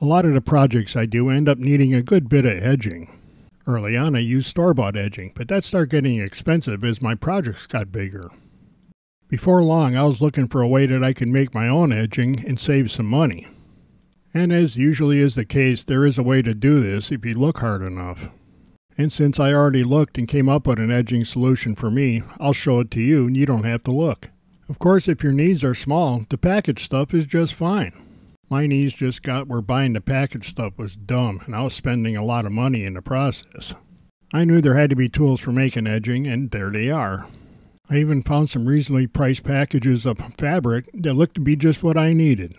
A lot of the projects I do end up needing a good bit of edging. Early on I used store-bought edging, but that started getting expensive as my projects got bigger. Before long I was looking for a way that I could make my own edging and save some money. And as usually is the case, there is a way to do this if you look hard enough. And since I already looked and came up with an edging solution for me, I'll show it to you and you don't have to look. Of course, if your needs are small, the packaged stuff is just fine. My needs just got where buying the packaged stuff was dumb and I was spending a lot of money in the process. I knew there had to be tools for making edging, and there they are. I even found some reasonably priced packages of fabric that looked to be just what I needed.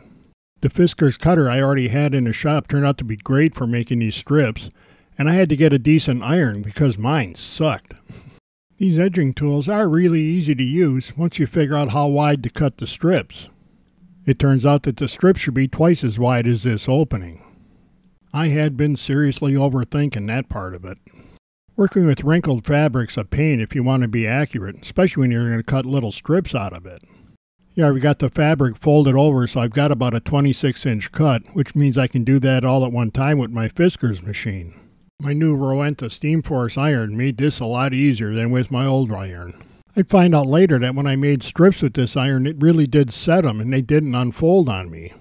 The Fiskars cutter I already had in the shop turned out to be great for making these strips, and I had to get a decent iron because mine sucked. These edging tools are really easy to use once you figure out how wide to cut the strips. It turns out that the strip should be twice as wide as this opening. I had been seriously overthinking that part of it. Working with wrinkled fabric's a pain if you want to be accurate, especially when you're going to cut little strips out of it. Yeah, I've got the fabric folded over, so I've got about a 26-inch cut, which means I can do that all at one time with my Fiskars machine. My new Rowenta Steamforce iron made this a lot easier than with my old iron. I'd find out later that when I made strips with this iron, it really did set them and they didn't unfold on me.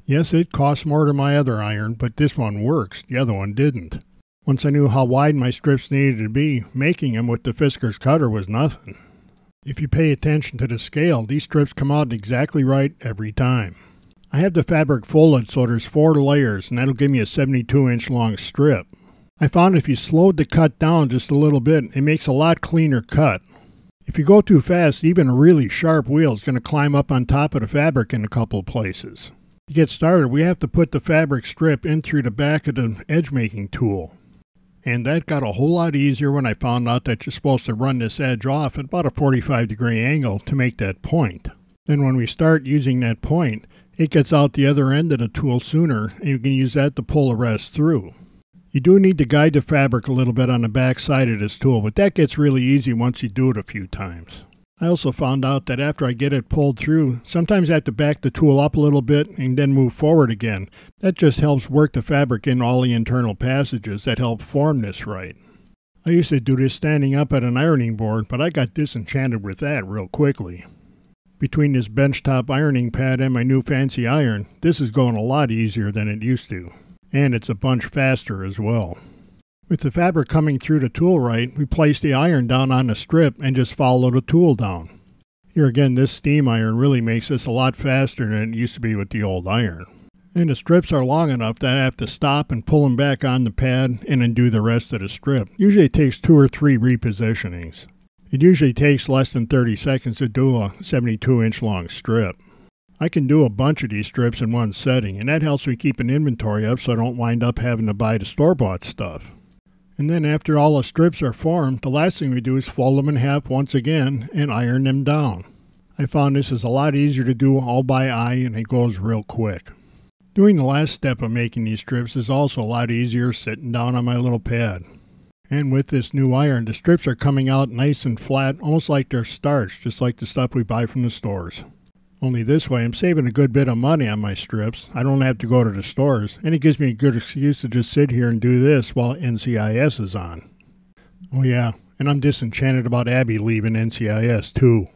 Yes, it cost more than my other iron, but this one works, the other one didn't. Once I knew how wide my strips needed to be, making them with the Fiskars cutter was nothing. If you pay attention to the scale, these strips come out exactly right every time. I have the fabric folded so there's 4 layers, and that'll give me a 72-inch long strip. I found if you slowed the cut down just a little bit, it makes a lot cleaner cut. If you go too fast, even a really sharp wheel is going to climb up on top of the fabric in a couple of places. To get started, we have to put the fabric strip in through the back of the edge making tool. And that got a whole lot easier when I found out that you're supposed to run this edge off at about a 45-degree angle to make that point. Then when we start using that point, it gets out the other end of the tool sooner, and you can use that to pull the rest through. You do need to guide the fabric a little bit on the back side of this tool, but that gets really easy once you do it a few times. I also found out that after I get it pulled through, sometimes I have to back the tool up a little bit and then move forward again. That just helps work the fabric in all the internal passages that help form this right. I used to do this standing up at an ironing board, but I got disenchanted with that real quickly. Between this benchtop ironing pad and my new fancy iron, this is going a lot easier than it used to. And it's a bunch faster as well. With the fabric coming through the tool right, we place the iron down on the strip and just follow the tool down. Here again, this steam iron really makes this a lot faster than it used to be with the old iron. And the strips are long enough that I have to stop and pull them back on the pad and then do the rest of the strip. Usually it takes 2 or 3 repositionings. It usually takes less than 30 seconds to do a 72-inch long strip. I can do a bunch of these strips in one setting, and that helps me keep an inventory up so I don't wind up having to buy the store-bought stuff. And then after all the strips are formed, the last thing we do is fold them in half once again and iron them down. I found this is a lot easier to do all by eye, and it goes real quick. Doing the last step of making these strips is also a lot easier sitting down on my little pad. And with this new iron, the strips are coming out nice and flat, almost like they're starched, just like the stuff we buy from the stores. Only this way I'm saving a good bit of money on my strips. I don't have to go to the stores, and it gives me a good excuse to just sit here and do this while NCIS is on. Oh yeah, and I'm disenchanted about Abby leaving NCIS too.